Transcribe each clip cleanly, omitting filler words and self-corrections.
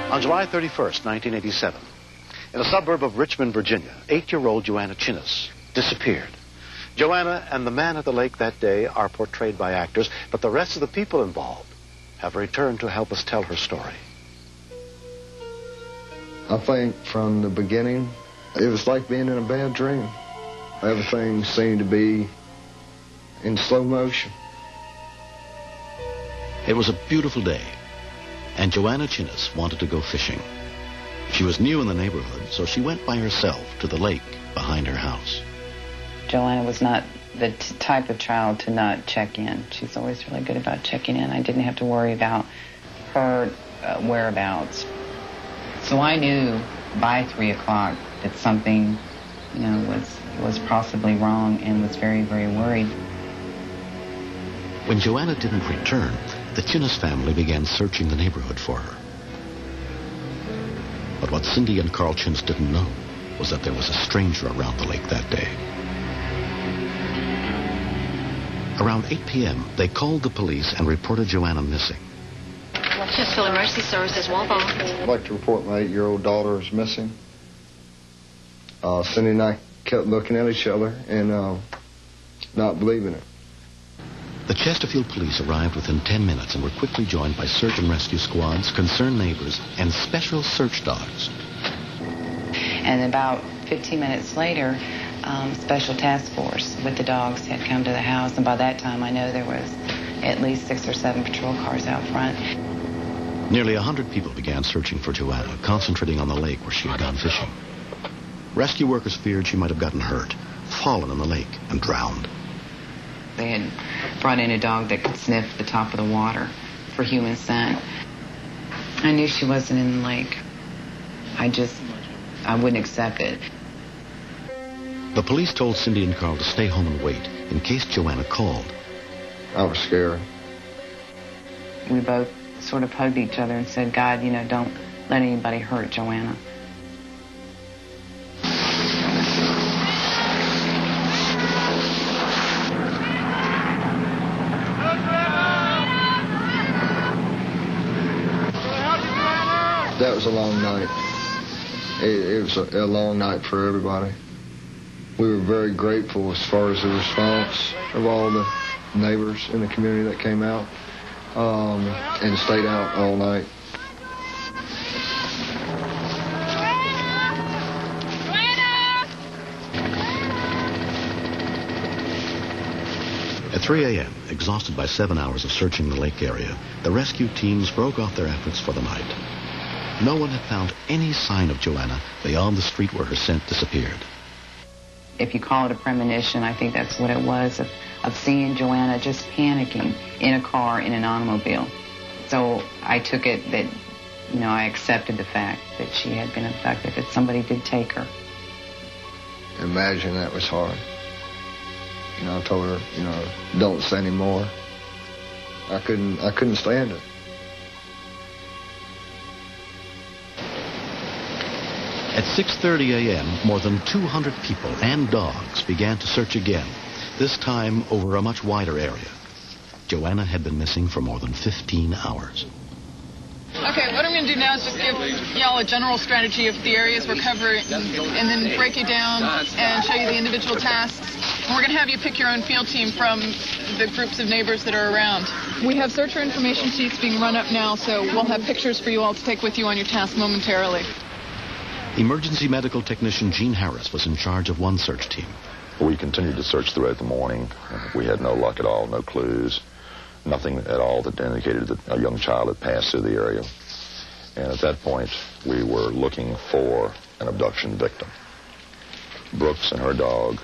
On July 31st, 1987, in a suburb of Richmond, Virginia, 8-year-old Joanna Chinnis disappeared. Joanna and the man at the lake that day are portrayed by actors, but the rest of the people involved have returned to help us tell her story. I think from the beginning, it was like being in a bad dream. Everything seemed to be in slow motion. It was a beautiful day, and Joanna Chinnis wanted to go fishing. She was new in the neighborhood, so she went by herself to the lake behind her house. Joanna was not the type of child to not check in. She's always really good about checking in. I didn't have to worry about her whereabouts. So I knew by 3 o'clock that something, was possibly wrong, and was very, very worried. When Joanna didn't return, the Chinnis family began searching the neighborhood for her. But what Cindy and Carl Chinnis didn't know was that there was a stranger around the lake that day. Around 8 p.m., they called the police and reported Joanna missing. Chesterfield Emergency Services, Walpole. I'd like to report my 8-year-old daughter is missing. Cindy and I kept looking at each other and not believing it. The Chesterfield police arrived within 10 minutes and were quickly joined by search and rescue squads, concerned neighbors, and special search dogs. And about 15 minutes later, special task force with the dogs had come to the house, and by that time I know there was at least 6 or 7 patrol cars out front. Nearly 100 people began searching for Joanna, concentrating on the lake where she had gone fishing. Rescue workers feared she might have gotten hurt, fallen in the lake, and drowned. They had brought in a dog that could sniff the top of the water for human scent. I knew she wasn't in the lake. I wouldn't accept it. The police told Cindy and Carl to stay home and wait in case Joanna called. I was scared. We both sort of hugged each other and said, God, don't let anybody hurt Joanna. That was a long night. It was a long night for everybody. We were very grateful as far as the response of all the neighbors in the community that came out and stayed out all night. At 3 a.m., exhausted by 7 hours of searching the lake area, the rescue teams broke off their efforts for the night. No one had found any sign of Joanna beyond the street where her scent disappeared. If you call it a premonition, I think that's what it was, of seeing Joanna just panicking in a car, in an automobile. So I took it that, I accepted the fact that she had been abducted, that somebody did take her. Imagine that was hard. I told her, don't say any more. I couldn't stand it. At 6:30 a.m., more than 200 people and dogs began to search again, this time over a much wider area. Joanna had been missing for more than 15 hours. Okay, what I'm going to do now is just give y'all a general strategy of the areas we're covering and then break it down and show you the individual tasks. And we're going to have you pick your own field team from the groups of neighbors that are around. We have searcher information sheets being run up now, so we'll have pictures for you all to take with you on your task momentarily. Emergency medical technician Gene Harris was in charge of one search team. We continued to search throughout the morning. We had no luck at all, no clues, nothing at all that indicated that a young child had passed through the area. And at that point, we were looking for an abduction victim. Brooks and her dog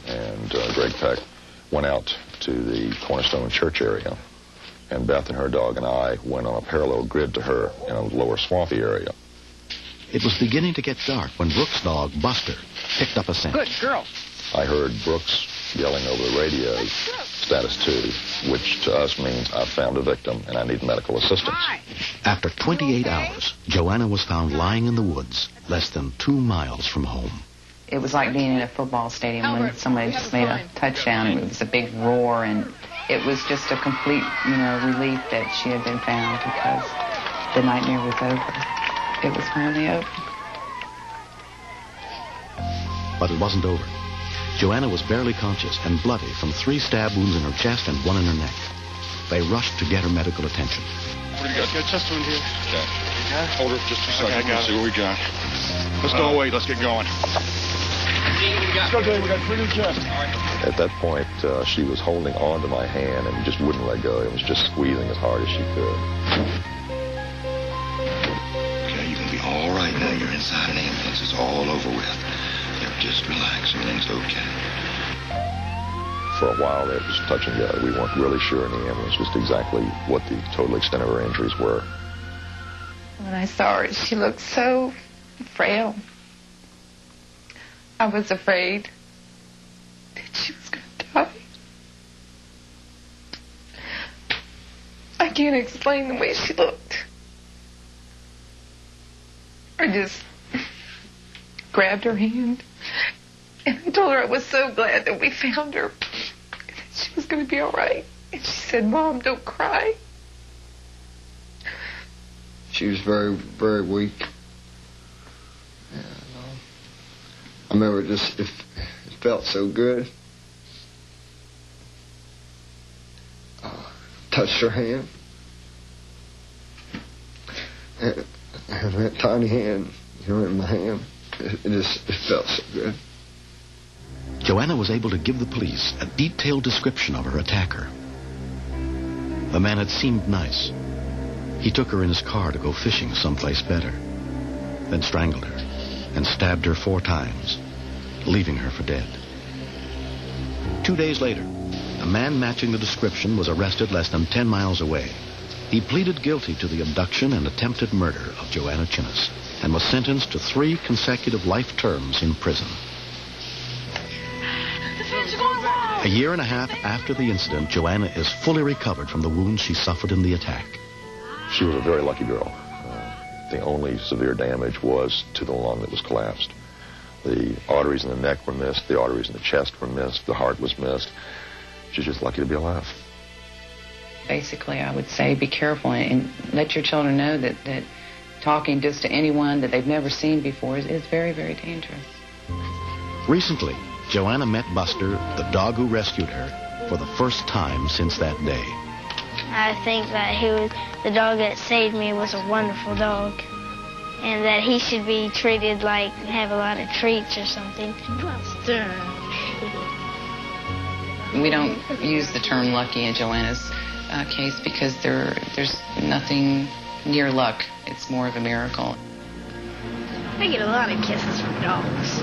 and Greg Peck went out to the Cornerstone Church area, and Beth and her dog and I went on a parallel grid to her in a lower swampy area. It was beginning to get dark when Brooks' dog, Buster, picked up a scent. Good girl. I heard Brooks yelling over the radio, status 2, which to us means I've found a victim and I need medical assistance. After 28 hours, Joanna was found lying in the woods, less than 2 miles from home. It was like being in a football stadium when somebody just made a touchdown. It was a big roar, and it was just a complete, relief that she had been found because the nightmare was over. it was finally over. But it wasn't over. Joanna was barely conscious and bloody from 3 stab wounds in her chest and 1 in her neck. They rushed to get her medical attention. What do you got? Got chest wound here. Okay. Yeah? Hold her just a second. Okay, I got Let's see what we got. Let's don't wait. Let's get going. Let's go, Dave. We got 3 new chests. At that point, she was holding on to my hand and just wouldn't let go. It was just squeezing as hard as she could. Okay, you're going to be all right now. You're inside an ambulance. It's all over with. Just relax. Everything's okay. For a while there, it was touch and go. We weren't really sure in the ambulance just exactly what the total extent of her injuries were. When I saw her, she looked so frail. I was afraid that she was going to die. I can't explain the way she looked. I just grabbed her hand, and I told her I was so glad that we found her, that she was going to be all right. And she said, "Mom, don't cry." She was very, very weak. And, I remember it felt so good. Touched her hand. And that tiny hand, in my hand, it felt so good. Joanna was able to give the police a detailed description of her attacker. The man had seemed nice. He took her in his car to go fishing someplace better, then strangled her and stabbed her 4 times, leaving her for dead. 2 days later, a man matching the description was arrested less than 10 miles away. He pleaded guilty to the abduction and attempted murder of Joanna Chinnis and was sentenced to 3 consecutive life terms in prison. A year and a half after the incident, Joanna is fully recovered from the wounds she suffered in the attack. She was a very lucky girl. The only severe damage was to the lung that was collapsed. The arteries in the neck were missed. The arteries in the chest were missed. The heart was missed. She's just lucky to be alive. Basically, I would say be careful and let your children know that talking just to anyone that they've never seen before is very, very dangerous. Recently, Joanna met Buster, the dog who rescued her, for the first time since that day. I think that the dog that saved me was a wonderful dog, and that he should be treated like have a lot of treats or something. Buster. We don't use the term lucky in Joanna's case because there's nothing near luck. It's more of a miracle. I get a lot of kisses from dogs.